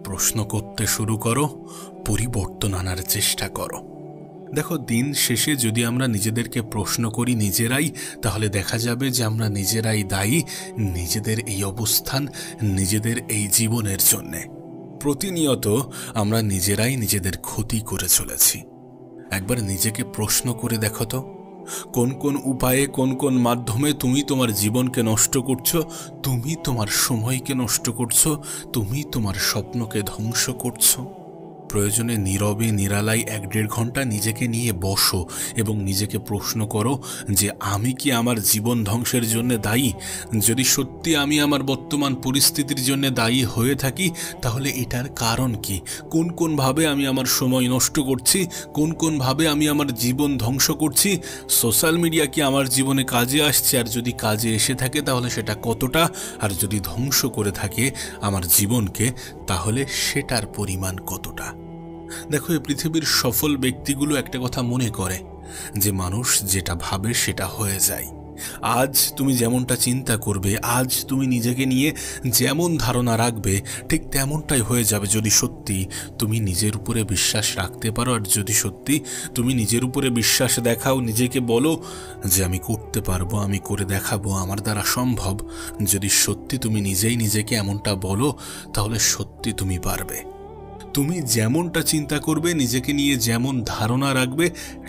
প্রশ্ন করতে শুরু করো, পরিবর্তন আনার চেষ্টা করো। দেখো, দিন শেষে যদি আমরা নিজেদেরকে প্রশ্ন করি নিজেরাই, তাহলে দেখা যাবে যে আমরা নিজেরাই দায়ী নিজেদের এই অবস্থান, নিজেদের এই জীবনের জন্যে। প্রতিনিয়ত আমরা নিজেরাই নিজেদের ক্ষতি করে চলেছি। একবার নিজেকে প্রশ্ন করে দেখো তো, কোন কোন উপায়ে, কোন কোন মাধ্যমে তুমি তোমার জীবনকে নষ্ট করছো, তুমি তোমার সময়কে নষ্ট করছো, তুমি তোমার স্বপ্নকে ধ্বংস করছো। প্রয়োজনে নীরবে নিরালায় 1-1.5 ঘন্টা নিজেকে নিয়ে বসো এবং নিজেকে প্রশ্ন করো যে আমি কি আমার জীবন ধ্বংসের জন্য দায়ী? যদি সত্যি আমি আমার বর্তমান পরিস্থিতির জন্য দায়ী হয়ে থাকি, তাহলে এটার কারণ কি? কোন কোন ভাবে আমি আমার সময় নষ্ট করছি, কোন কোন ভাবে আমি আমার জীবন ধ্বংস করছি? সোশ্যাল মিডিয়া কি আমার জীবনে কাজে আসছে? আর যদি কাজে এসে থাকে তাহলে সেটা কতটা? আর যদি ধ্বংস করে থাকে আমার জীবনকে, তাহলে সেটার পরিমাণ কতটা? দেখো, এই পৃথিবীর সফল ব্যক্তিগুলো একটা কথা মনে করে যে মানুষ যেটা ভাবে সেটা হয়ে যায়। আজ তুমি যেমনটা চিন্তা করবে, আজ তুমি নিজেকে নিয়ে যেমন ধারণা রাখবে, ঠিক তেমনটাই হয়ে যাবে যদি সত্যি তুমি নিজের উপরে বিশ্বাস রাখতে পারো। আর যদি সত্যি তুমি নিজের উপরে বিশ্বাস দেখাও, নিজেকে বলো যে আমি করতে পারবো, আমি করে দেখাবো, আমার দ্বারা সম্ভব। যদি সত্যি তুমি নিজেই নিজেকে এমনটা বলো, তাহলে সত্যি তুমি পারবে। তুমি যেমনটা চিন্তা করবে, নিজেকে নিয়ে যেমন ধারণা রাখবে,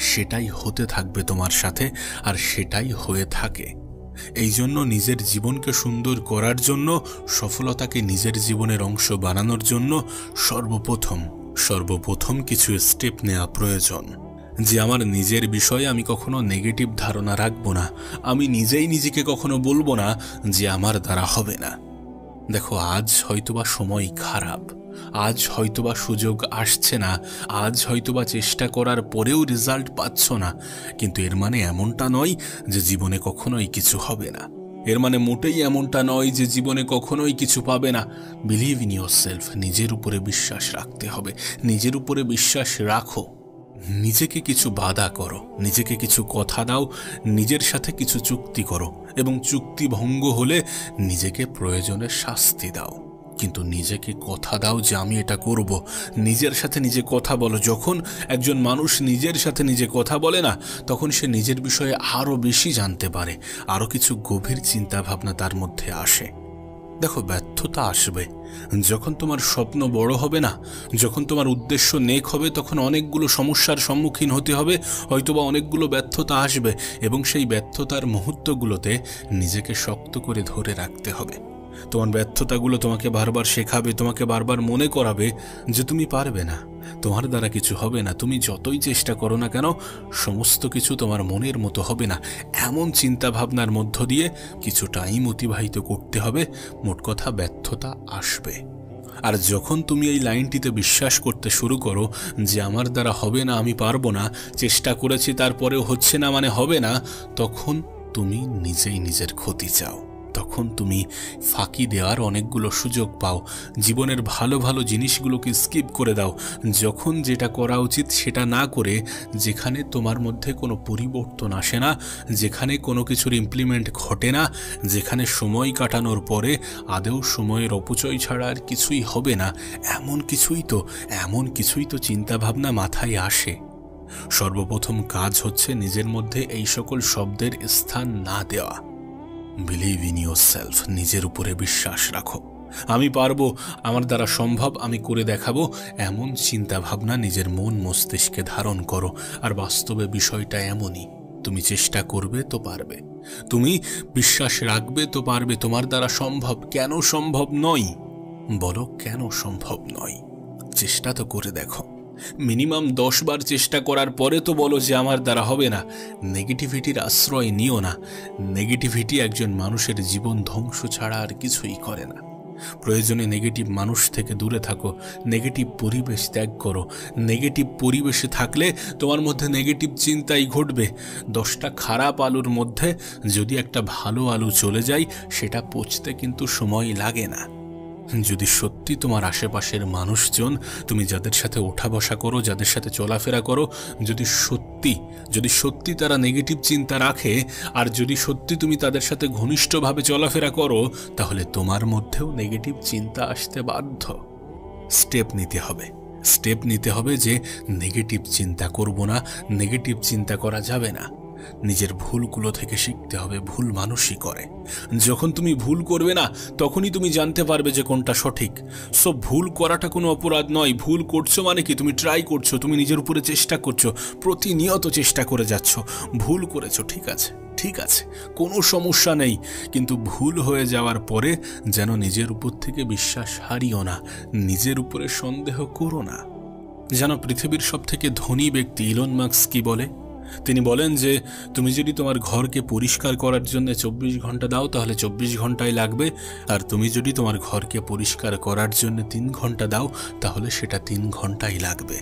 সেটাই হতে থাকবে তোমার সাথে, আর সেটাই হয়ে থাকে। এই জন্য নিজের জীবনকে সুন্দর করার জন্য, সফলতাকে নিজের জীবনের অংশ বানানোর জন্য সর্বপ্রথম কিছু স্টেপ নেওয়া প্রয়োজন। যে আমার নিজের বিষয়ে আমি কখনো নেগেটিভ ধারণা রাখবো না। আমি নিজেই নিজেকে কখনো বলবো না যে আমার দ্বারা হবে না। দেখো, আজ হয়তোবা সময় খারাপ, আজ হয়তোবা সুযোগ আসছে না, আজ হয়তোবা চেষ্টা করার পরেও রেজাল্ট পাচ্ছ না, কিন্তু এর মানে এমনটা নয় যে জীবনে কখনোই কিছু হবে না। এর মানে মোটেই এমনটা নয় যে জীবনে কখনোই কিছু পাবে না। বিলিভ ইন ইয়োরসেলফ, নিজের উপরে বিশ্বাস রাখতে হবে। নিজের উপরে বিশ্বাস রাখো, নিজেকে কিছু বাধা করো, নিজেকে কিছু কথা দাও, নিজের সাথে কিছু চুক্তি করো, এবং চুক্তি ভঙ্গ হলে নিজেকে প্রয়োজনে শাস্তি দাও। কিন্তু নিজেকে কথা দাও যে আমি এটা করব। নিজের সাথে নিজে কথা বলো। যখন একজন মানুষ নিজের সাথে নিজে কথা বলে না, তখন সে নিজের বিষয়ে আরও বেশি জানতে পারে, আরও কিছু গভীর চিন্তা ভাবনা তার মধ্যে আসে। দেখো, ব্যর্থতা আসবে যখন তোমার স্বপ্ন বড় হবে না, যখন তোমার উদ্দেশ্য নেক হবে, তখন অনেকগুলো সমস্যার সম্মুখীন হতে হবে, হয়তোবা অনেকগুলো ব্যর্থতা আসবে, এবং সেই ব্যর্থতার মুহূর্তগুলোতে নিজেকে শক্ত করে ধরে রাখতে হবে। তোমার ব্যর্থতাগুলো তোমাকে বারবার শেখাবে, তোমাকে বারবার মনে করাবে যে তুমি পারবে না, তোমার দ্বারা কিছু হবে না, তুমি যতই চেষ্টা করো না কেন সমস্ত কিছু তোমার মনের মতো হবে না। এমন চিন্তা ভাবনার মধ্য দিয়ে কিছু টাইম অতিবাহিত করতে হবে। মোট কথা, ব্যর্থতা আসবে। আর যখন তুমি এই লাইনটিতে বিশ্বাস করতে শুরু করো যে আমার দ্বারা হবে না, আমি পারবো না, চেষ্টা করেছি তারপরেও হচ্ছে না মানে হবে না, তখন তুমি নিজেই নিজের ক্ষতি চাও। তখন তুমি ফাঁকি দেওয়ার অনেকগুলো সুযোগ পাও। জীবনের ভালো ভালো জিনিসগুলোকে স্কিপ করে দাও। যখন যেটা করা উচিত সেটা না করে, যেখানে তোমার মধ্যে কোনো পরিবর্তন আসে না, যেখানে কোনো কিছুর ইমপ্লিমেন্ট ঘটে না, যেখানে সময় কাটানোর পরে আদৌ সময়ের অপচয় ছাড়া আর কিছুই হবে না, এমন কিছুই তো চিন্তাভাবনা মাথায় আসে। সর্বপ্রথম কাজ হচ্ছে নিজের মধ্যে এই সকল শব্দের স্থান না দেওয়া। বিলিভ ইন ইয়োরসেলফ, নিজের উপরে বিশ্বাস রাখো। আমি পারবো, আমার দ্বারা সম্ভব, আমি করে দেখাবো, এমন চিন্তা ভাবনা নিজের মন মস্তিষ্কে ধারণ করো। আর বাস্তবে বিষয়টা এমনই, তুমি চেষ্টা করবে তো পারবে, তুমি বিশ্বাস রাখবে তো পারবে। তোমার দ্বারা সম্ভব। কেন সম্ভব নয় বলো? কেন সম্ভব নয়? চেষ্টা তো করে দেখো। মিনিমাম 10 বার চেষ্টা করার পরে তো বলো যে আমার দ্বারা হবে না। নেগেটিভিটির আশ্রয় নিও না। নেগেটিভিটি একজন মানুষের জীবন ধ্বংস ছাড়া আর কিছুই করে না। প্রয়োজনে নেগেটিভ মানুষ থেকে দূরে থাকো, নেগেটিভ পরিবেশ ত্যাগ করো। নেগেটিভ পরিবেশে থাকলে তোমার মধ্যে নেগেটিভ চিন্তাই ঘটবে। 10টা খারাপ আলুর মধ্যে যদি একটা ভালো আলু চলে যায়, সেটা পচতে কিন্তু সময় লাগে না। যদি সত্যি তোমার আশেপাশের মানুষজন, তুমি যাদের সাথে ওঠা বসা করো, যাদের সাথে চলাফেরা করো, যদি সত্যি তারা নেগেটিভ চিন্তা রাখে, আর যদি সত্যি তুমি তাদের সাথে ঘনিষ্ঠভাবে চলাফেরা করো, তাহলে তোমার মধ্যেও নেগেটিভ চিন্তা আসতে বাধ্য। স্টেপ নিতে হবে। স্টেপ নিতে হবে যে নেগেটিভ চিন্তা করব না, নেগেটিভ চিন্তা করা যাবে না। নিজের ভুলগুলো থেকে শিখতে হবে। ভুল মানুষই করে। যখন তুমি ভুল করবে না, তখনই তুমি জানতে পারবে যে কোনটা সঠিক। সো ভুল করাটা কোনো অপরাধ নয়। ভুল করছো মানে কি, তুমি ট্রাই করছো, তুমি নিজের উপরে চেষ্টা করছো, প্রতিনিয়ত চেষ্টা করে যাচ্ছ। ভুল করেছো, ঠিক আছে, ঠিক আছে, কোনো সমস্যা নেই, কিন্তু ভুল হয়ে যাওয়ার পরে যেন নিজের উপর থেকে বিশ্বাস হারিও না, নিজের উপরে সন্দেহ করো না। যেন পৃথিবীর সবথেকে ধনী ব্যক্তি ইলন মাস্ক কি বলে? তিনি বলেন যে তুমি যদি তোমার ঘরকে পরিষ্কার করার জন্য 24 ঘন্টা দাও তাহলে 24 ঘন্টাই লাগবে, আর তুমি যদি তোমার ঘরকে পরিষ্কার করার জন্য 3 ঘন্টা দাও তাহলে সেটা 3 ঘন্টাই লাগবে।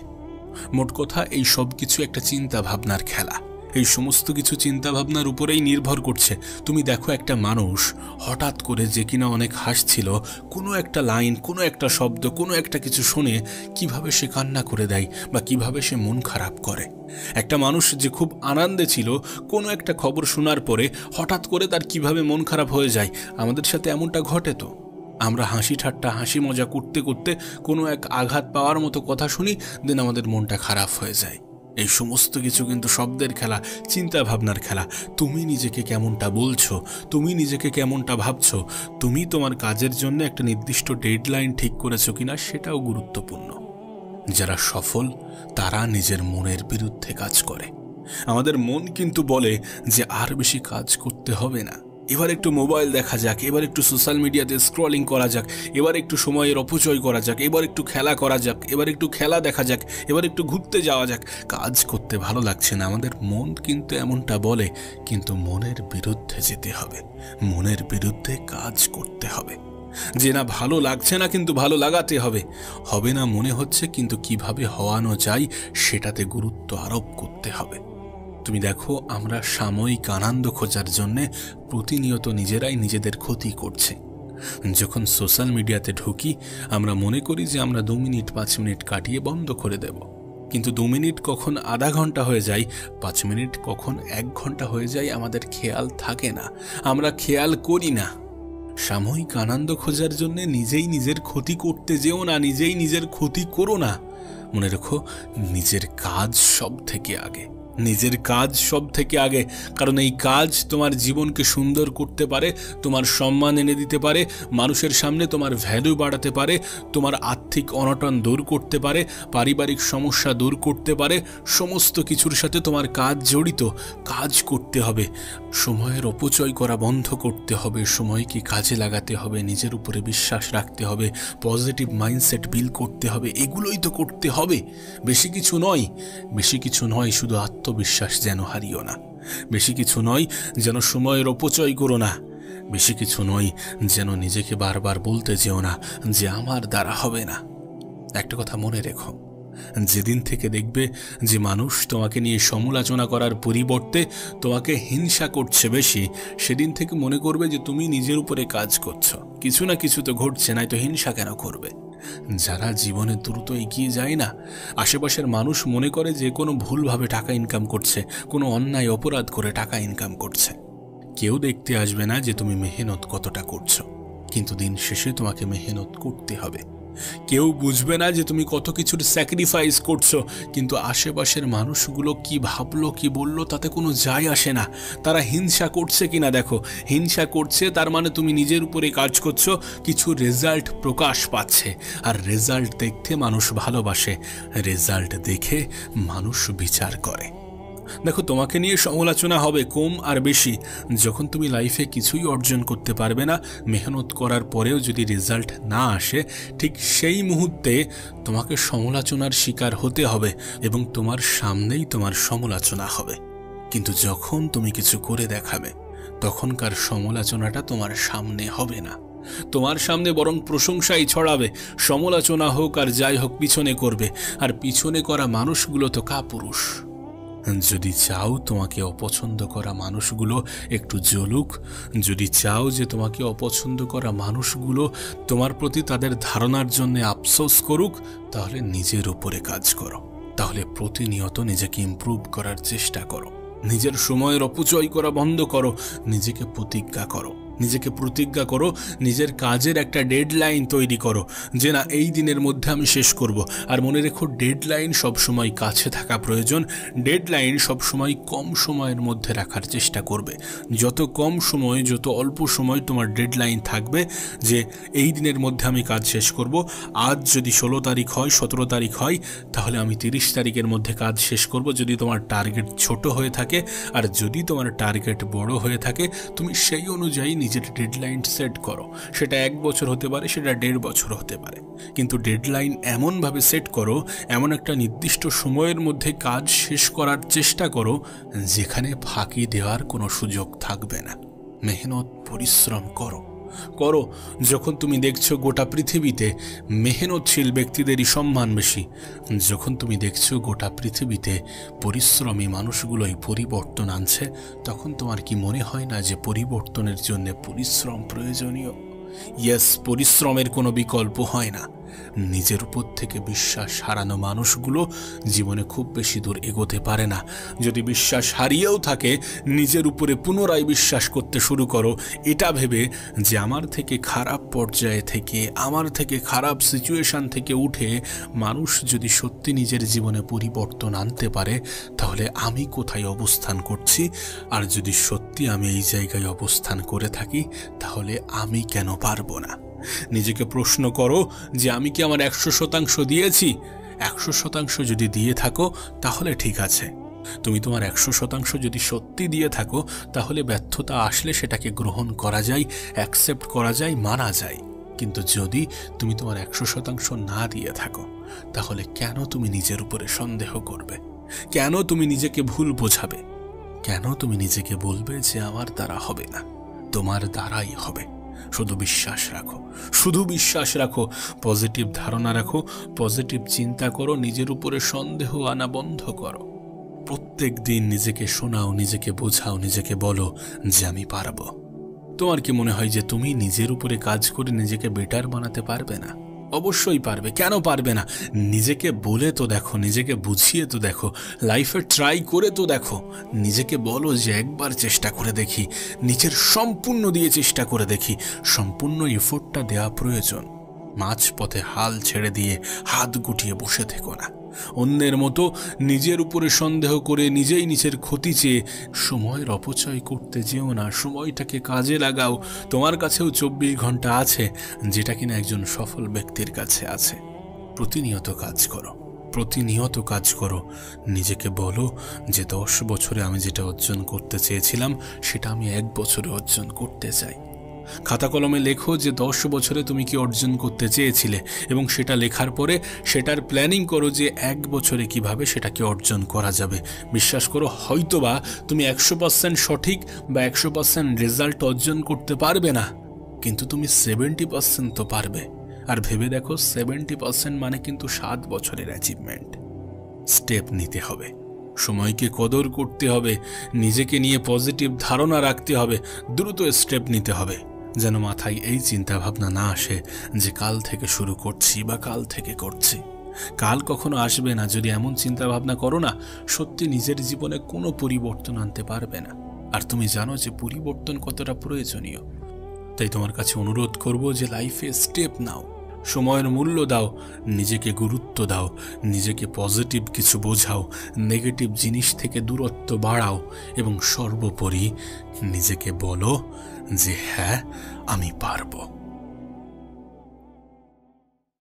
মোট কথা, এই সব কিছু একটা চিন্তা ভাবনার খেলা। এই সমস্ত কিছু চিন্তা ভাবনার উপরেই নির্ভর করছে। তুমি দেখো, একটা মানুষ হঠাৎ করে যে কিনা অনেক হাসছিল, কোনো একটা লাইন, কোনো একটা শব্দ, কোনো একটা কিছু শুনে কিভাবে সে কান্না করে দেয় বা কিভাবে সে মন খারাপ করে। একটা মানুষ যে খুব আনন্দে ছিল, কোনো একটা খবর শোনার পরে হঠাৎ করে তার কিভাবে মন খারাপ হয়ে যায়। আমাদের সাথে এমনটা ঘটে তো। আমরা হাসি ঠাট্টা, হাসি মজা করতে করতে কোনো এক আঘাত পাওয়ার মতো কথা শুনি, দেন আমাদের মনটা খারাপ হয়ে যায়। এই সমস্ত কিছু কিন্তু শব্দের খেলা, চিন্তা ভাবনার খেলা। তুমি নিজেকে কেমনটা বলছো, তুমি নিজেকে কেমনটা ভাবছো, তুমি তোমার কাজের জন্য একটা নির্দিষ্ট ডেডলাইন ঠিক করেছো কিনা সেটাও গুরুত্বপূর্ণ। যারা সফল তারা নিজের মনের বিরুদ্ধে কাজ করে। আমাদের মন কিন্তু বলে যে আর বেশি কাজ করতে হবে না, এবার একটু মোবাইল দেখা যাক, এবার একটু সোশ্যাল মিডিয়াতে স্ক্রলিং করা যাক, এবার একটু সময়ের অপচয় করা যাক, এবার একটু খেলা করা যাক, এবার একটু খেলা দেখা যাক, এবার একটু ঘুরতে যাওয়া যাক। কাজ করতে ভালো লাগছে না, আমাদের মন কিন্তু এমনটা বলে, কিন্তু মনের বিরুদ্ধে যেতে হবে, মনের বিরুদ্ধে কাজ করতে হবে। যে না ভালো লাগছে না, কিন্তু ভালো লাগাতে হবে। হবে না মনে হচ্ছে, কিন্তু কিভাবে হওয়ানো যায় সেটাতে গুরুত্ব আরোপ করতে হবে। তুমি দেখো, আমরা সাময়িক আনন্দ খোঁজার জন্যে প্রতিনিয়ত নিজেরাই নিজেদের ক্ষতি করছে। যখন সোশ্যাল মিডিয়াতে ঢুকি, আমরা মনে করি যে আমরা 2 মিনিট 5 মিনিট কাটিয়ে বন্ধ করে দেব, কিন্তু 2 মিনিট কখন আধা ঘন্টা হয়ে যায়, 5 মিনিট কখন 1 ঘন্টা হয়ে যায়, আমাদের খেয়াল থাকে না, আমরা খেয়াল করি না। সাময়িক আনন্দ খোঁজার জন্য নিজেই নিজের ক্ষতি করতে যেও না, নিজেই নিজের ক্ষতি করো না। মনে রেখো, নিজের কাজ সব থেকে আগে, নিজের কাজ সব থেকে আগে। কারণ এই কাজ তোমার জীবনকে সুন্দর করতে পারে, তোমার সম্মান এনে দিতে পারে, মানুষের সামনে তোমার ভ্যালু বাড়াতে পারে, তোমার আর্থিক অনটন দূর করতে পারে, পারিবারিক সমস্যা দূর করতে পারে। সমস্ত কিছুর সাথে তোমার কাজ জড়িত। কাজ করতে হবে, সময়ের অপচয় করা বন্ধ করতে হবে, সময়কে কাজে লাগাতে হবে, নিজের উপরে বিশ্বাস রাখতে হবে, পজিটিভ মাইন্ডসেট বিল্ড করতে হবে। এগুলোই তো করতে হবে, বেশি কিছু নয়। বেশি কিছু নয়, শুধু আত্মবিশ্বাস যেন হারিও না। বেশি কিছু নয়, যেন সময়ের অপচয় করো না। বেশি কিছু নয়, যেন নিজেকে বারবার বলতে যেও না যে আমার দ্বারা হবে না। একটা কথা মনে রেখো, যেদিন থেকে দেখবে যে মানুষ তোমাকে নিয়ে সমালোচনা করার পরিবর্তে তোমাকে হিংসা করছে বেশি, সেদিন থেকে মনে করবে যে তুমি নিজের উপরে কাজ করছো, কিছু না কিছু তো ঘটছে, নাই তো হিংসা কেন করবে। যারা জীবনে দ্রুত এগিয়ে যায় না, আশেপাশের মানুষ মনে করে যে কোনো ভুলভাবে টাকা ইনকাম করছে, কোনো অন্যায় অপরাধ করে টাকা ইনকাম করছে। কেউ দেখতে আসবে না যে তুমি মেহনত কতটা করছো, কিন্তু দিন শেষে তোমাকে মেহনত করতে হবে। কেউ বুঝবে না যে তুমি কত কিছুর স্যাক্রিফাইস করছো, কিন্তু আশেপাশের মানুষগুলো কি ভাবলো কি বললো তাতে কোনো যায় আসে না। তারা হিংসা করছে কিনা দেখো, হিংসা করছে তার মানে তুমি নিজের উপরে কাজ করছো, কিছু রেজাল্ট প্রকাশ পাচ্ছে, আর রেজাল্ট দেখতে মানুষ ভালোবাসে, রেজাল্ট দেখে মানুষ বিচার করে। দেখো, তোমাকে নিয়ে সমালোচনা হবে কম আর বেশি। যখন তুমি লাইফে কিছুই অর্জন করতে পারবে না, মেহনত করার পরেও যদি রেজাল্ট না আসে, ঠিক সেই মুহূর্তে তোমাকে সমালোচনার শিকার হতে হবে এবং তোমার সামনেই তোমার সমালোচনা হবে। কিন্তু যখন তুমি কিছু করে দেখাবে, তখনকার সমালোচনাটা তোমার সামনে হবে না, তোমার সামনে বরং প্রশংসাই ছড়াবে। সমালোচনা হোক আর যাই হোক, পিছনে করবে, আর পিছনে করা মানুষগুলো তো কাপুরুষ। যদি চাও তোমাকে অপছন্দ করা মানুষগুলো একটু জ্বলুক, যদি চাও যে তোমাকে অপছন্দ করা মানুষগুলো তোমার প্রতি তাদের ধারণার জন্য আফসোস করুক, তাহলে নিজের উপরে কাজ করো, তাহলে প্রতিনিয়ত নিজেকে ইমপ্রুভ করার চেষ্টা করো, নিজের সময়ের অপচয় করা বন্ধ করো, নিজেকে প্রতিজ্ঞা করো নিজেকে প্রতিজ্ঞা করো, নিজের কাজের একটা ডেডলাইন তৈরি করো যে না, এই দিনের মধ্যে আমি শেষ করব। আর মনে রেখো, ডেডলাইন সবসময় কাছে থাকা প্রয়োজন। ডেডলাইন সবসময় কম সময়ের মধ্যে রাখার চেষ্টা করবে। যত কম সময়, যত অল্প সময় তোমার ডেডলাইন থাকবে যে এই দিনের মধ্যে আমি কাজ শেষ করব। আজ যদি 16 তারিখ হয়, 17 তারিখ হয়, তাহলে আমি 30 তারিখের মধ্যে কাজ শেষ করব। যদি তোমার টার্গেট ছোট হয়ে থাকে, আর যদি তোমার টার্গেট বড় হয়ে থাকে, তুমি সেই অনুযায়ী নিজের ডেডলাইন সেট করো। সেটা 1 বছর হতে পারে, সেটা 1.5 বছর হতে পারে, কিন্তু ডেডলাইন এমনভাবে সেট করো, এমন একটা নির্দিষ্ট সময়ের মধ্যে কাজ শেষ করার চেষ্টা করো যেখানে ফাঁকি দেওয়ার কোনো সুযোগ থাকবে না। মেহনত, পরিশ্রম করো। যখন তুমি দেখছো গোটা পৃথিবীতে মেহনতশীল ব্যক্তিদেরই সম্মান বেশি, যখন তুমি দেখছো গোটা পৃথিবীতে পরিশ্রমী মানুষগুলোই পরিবর্তন আনছে, তখন তোমার কি মনে হয় না যে পরিবর্তনের জন্য পরিশ্রম প্রয়োজনীয়? ইয়েস, পরিশ্রমের কোনো বিকল্প হয় না। নিজের উপর থেকে বিশ্বাস হারানো মানুষগুলো জীবনে খুব বেশি দূর এগোতে পারে না। যদি বিশ্বাস হারিয়েও থাকে, নিজের উপরে পুনরায় বিশ্বাস করতে শুরু করো, এটা ভেবে যে আমার থেকে খারাপ পর্যায়ে থেকে, আমার থেকে খারাপ সিচুয়েশন থেকে উঠে মানুষ যদি সত্যি নিজের জীবনে পরিবর্তন আনতে পারে, তাহলে আমি কোথায় অবস্থান করছি? আর যদি সত্যি আমি এই জায়গায় অবস্থান করে থাকি, তাহলে আমি কেন পারবো না? নিজেকে প্রশ্ন করো যে আমি কি আমার 100% দিয়েছি? 100% যদি দিয়ে থাকো তাহলে ঠিক আছে। তুমি তোমার 100% যদি সত্যি দিয়ে থাকো, তাহলে ব্যর্থতা আসলে সেটাকে গ্রহণ করা যায়, অ্যাকসেপ্ট করা যায়, মানা যায়। কিন্তু যদি তুমি তোমার 100% না দিয়ে থাকো, তাহলে কেন তুমি নিজের উপরে সন্দেহ করবে? কেন তুমি নিজেকে ভুল বোঝাবে? কেন তুমি নিজেকে বলবে যে আমার দ্বারা হবে না? তোমার দ্বারাই হবে। শুধু বিশ্বাস রাখো, শুধু বিশ্বাস রাখো, পজিটিভ ধারণা রাখো, পজিটিভ চিন্তা করো, নিজের উপরে সন্দেহ আনা বন্ধ করো। প্রত্যেক দিন নিজেকে শোনাও, নিজেকে বোঝাও, নিজেকে বলো যে আমি পারবো। তোমার কি মনে হয় যে তুমি নিজের উপরে কাজ করে নিজেকে বেটার বানাতে পারবে না? অবশ্যই পারবে। কেন পারবে না? নিজেকে বলে তো দেখো, নিজেকে বুঝিয়ে তো দেখো, লাইফে ট্রাই করে তো দেখো। নিজেকে বলো যে একবার চেষ্টা করে দেখি, নিজের সম্পূর্ণ দিয়ে চেষ্টা করে দেখি। সম্পূর্ণ এফোর্টটা দেওয়া প্রয়োজন। মাঝপথে হাল ছেড়ে দিয়ে হাত গুটিয়ে বসে থেকো না। অন্যের মতো নিজের উপরে সন্দেহ করে নিজেই নিজের ক্ষতি চেয়ে সময়ের অপচয় করতে যেও না। সময়টাকে কাজে লাগাও। তোমার কাছেও 24 ঘন্টা আছে, যেটা কিনা একজন সফল ব্যক্তির কাছে আছে। প্রতিনিয়ত কাজ করো, প্রতিনিয়ত কাজ করো। নিজেকে বলো যে 10 বছরে আমি যেটা অর্জন করতে চেয়েছিলাম, সেটা আমি 1 বছরে অর্জন করতে চাই। খাতা কলমে লেখো যে 10 বছরে তুমি কি অর্জন করতে চেয়েছিলে, এবং সেটা লেখার পরে সেটার প্ল্যানিং করো যে 1 বছরে কিভাবে সেটাকে অর্জন করা যাবে। বিশ্বাস করো, হয়তোবা তুমি 100% সঠিক বা 100% রেজাল্ট অর্জন করতে পারবে না, কিন্তু তুমি 70% তো পারবে। আর ভেবে দেখো, 70% মানে কিন্তু 7 বছরের অ্যাচিভমেন্ট। স্টেপ নিতে হবে, সময়কে কদর করতে হবে, নিজেকে নিয়ে পজিটিভ ধারণা রাখতে হবে, দ্রুত স্টেপ নিতে হবে, যেন মাথায় এই চিন্তা ভাবনা না আসে যে কাল থেকে শুরু করছি বা কাল থেকে করছি। কাল কখনো আসবে না। যদি এমন চিন্তা ভাবনা করো না, সত্যি নিজের জীবনে কোনো পরিবর্তন আনতে পারবে না। আর তুমি জানো যে পরিবর্তন কতটা প্রয়োজনীয়। তাই তোমার কাছে অনুরোধ করব যে লাইফে স্টেপ নাও, সময়ের মূল্য দাও, নিজেকে গুরুত্ব দাও, নিজেকে পজিটিভ কিছু বোঝাও, নেগেটিভ জিনিস থেকে দূরত্ব বাড়াও, এবং সর্বোপরি নিজেকে বলো যে হ্যাঁ, আমি পারবো।